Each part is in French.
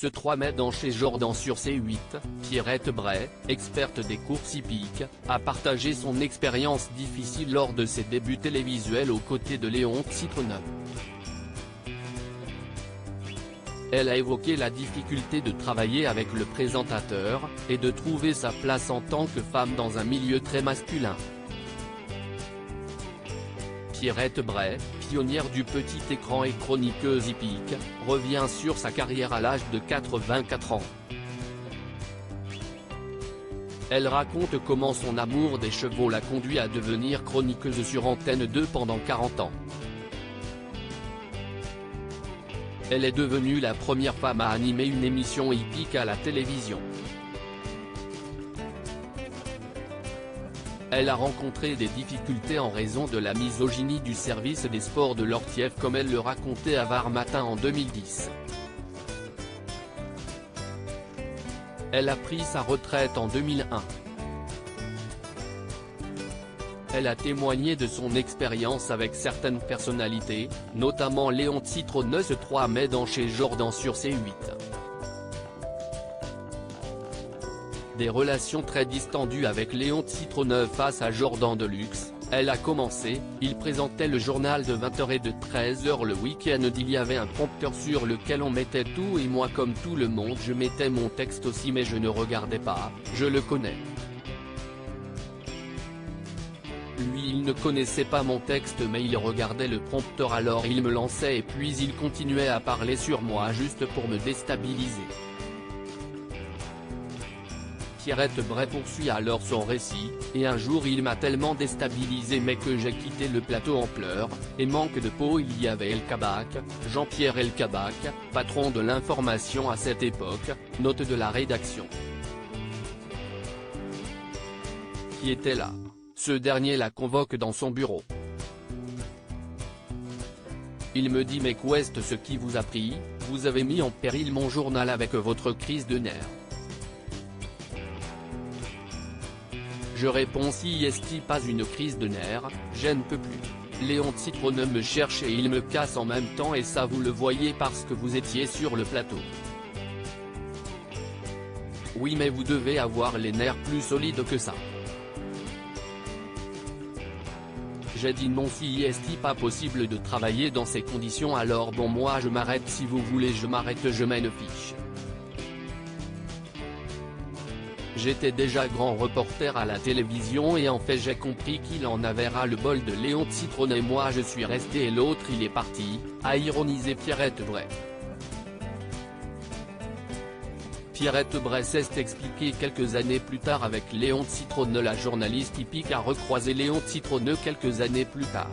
Ce 3 mai dans Chez Jordan sur C8, Pierrette Bray, experte des courses hippiques, a partagé son expérience difficile lors de ses débuts télévisuels aux côtés de Léon Citronneux. Elle a évoqué la difficulté de travailler avec le présentateur, et de trouver sa place en tant que femme dans un milieu très masculin. Pierrette Bray, pionnière du petit écran et chroniqueuse hippique, revient sur sa carrière à l'âge de 84 ans. Elle raconte comment son amour des chevaux l'a conduit à devenir chroniqueuse sur Antenne 2 pendant 40 ans. Elle est devenue la première femme à animer une émission hippique à la télévision. Elle a rencontré des difficultés en raison de la misogynie du service des sports de l'Ortief comme elle le racontait à Var Matin en 2010. Elle a pris sa retraite en 2001. Elle a témoigné de son expérience avec certaines personnalités, notamment Léon Citronneux ce 3 mai dans Chez Jordan sur C8. Des relations très distendues avec Léon Citronneux face à Jordan Deluxe. Elle a commencé, il présentait le journal de 20h et de 13h le week-end. Il y avait un prompteur sur lequel on mettait tout et moi comme tout le monde je mettais mon texte aussi mais je ne regardais pas, je le connais. Lui il ne connaissait pas mon texte mais il regardait le prompteur alors il me lançait et puis il continuait à parler sur moi juste pour me déstabiliser. Pierrette Bray poursuit alors son récit, et un jour il m'a tellement déstabilisé mais que j'ai quitté le plateau en pleurs, et manque de peau il y avait El Kabak, Jean-Pierre El Kabak, patron de l'information à cette époque, note de la rédaction. Qui était là. Ce dernier la convoque dans son bureau. Il me dit mais qu'est ce qui vous a pris, vous avez mis en péril mon journal avec votre crise de nerfs. Je réponds si est-ce pas une crise de nerfs, je ne peux plus. Léon Citronneux me cherche et il me casse en même temps et ça vous le voyez parce que vous étiez sur le plateau. Oui mais vous devez avoir les nerfs plus solides que ça. J'ai dit non si est pas possible de travailler dans ces conditions alors bon moi je m'arrête si vous voulez je m'arrête je m'en fiche. J'étais déjà grand reporter à la télévision et en fait j'ai compris qu'il en avait ras le bol de Léon Citronneux et moi je suis resté et l'autre il est parti, a ironisé Pierrette Bray. Pierrette Bray s'est expliqué quelques années plus tard avec Léon Citronneux. La journaliste hippique a recroisé Léon Citronneux quelques années plus tard.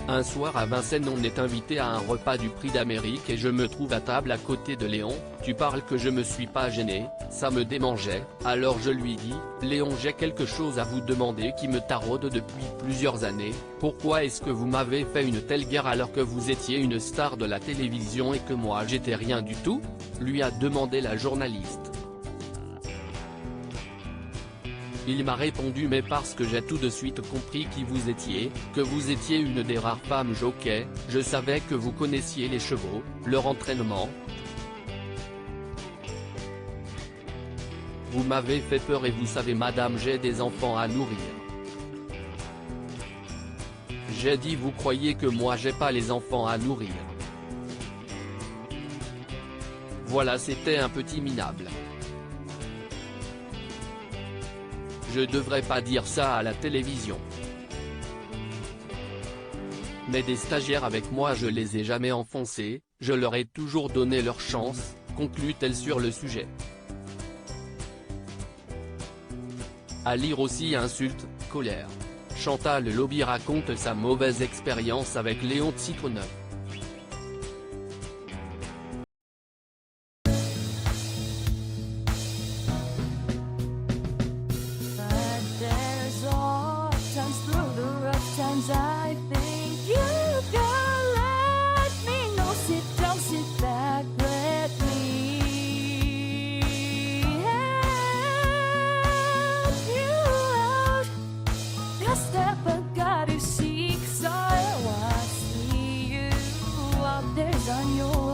Un soir à Vincennes on est invité à un repas du Prix d'Amérique et je me trouve à table à côté de Léon. Tu parles que je me suis pas gêné, ça me démangeait, alors je lui dis, Léon j'ai quelque chose à vous demander qui me taraude depuis plusieurs années, pourquoi est-ce que vous m'avez fait une telle guerre alors que vous étiez une star de la télévision et que moi j'étais rien du tout, lui a demandé la journaliste. Il m'a répondu mais parce que j'ai tout de suite compris qui vous étiez, que vous étiez une des rares femmes jockey, je savais que vous connaissiez les chevaux, leur entraînement. Vous m'avez fait peur et vous savez madame j'ai des enfants à nourrir. J'ai dit vous croyez que moi j'ai pas les enfants à nourrir. Voilà c'était un petit minable. Je devrais pas dire ça à la télévision. Mais des stagiaires avec moi je les ai jamais enfoncés, je leur ai toujours donné leur chance, conclut-elle sur le sujet. À lire aussi insultes, colère. Chantal Lobby raconte sa mauvaise expérience avec Léon Citronneux. Step I gotta seek, so I see you out there. on your